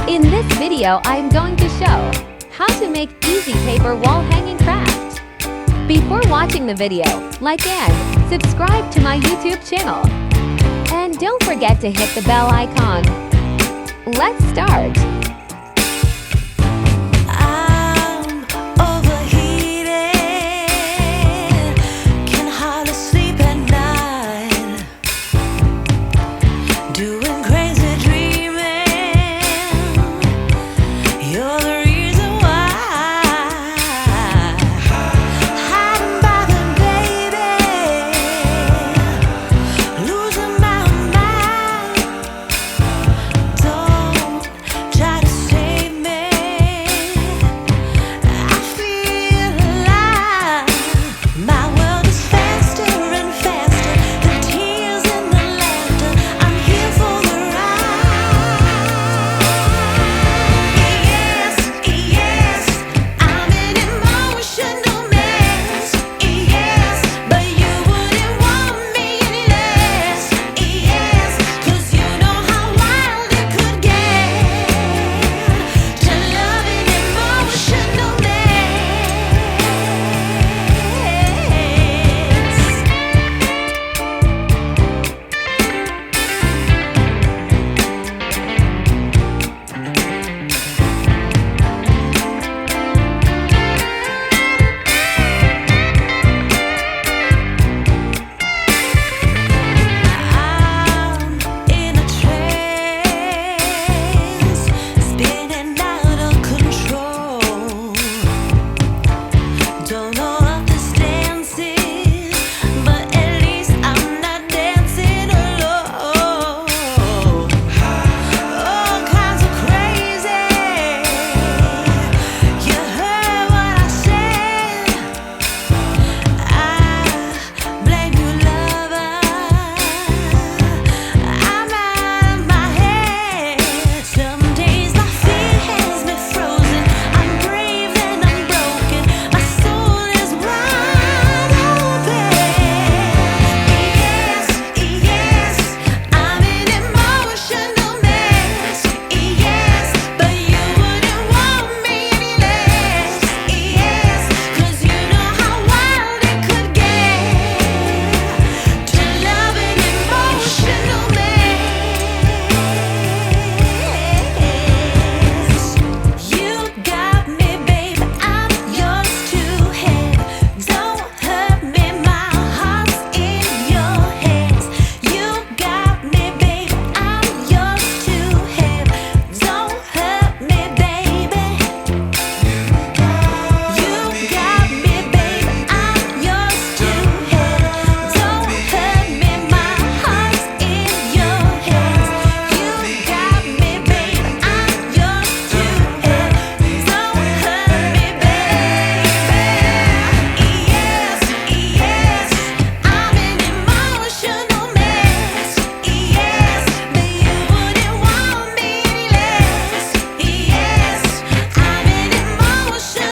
In this video, I am going to show how to make easy paper wall hanging craft. Before watching the video, like and subscribe to my YouTube channel. And don't forget to hit the bell icon. Let's start.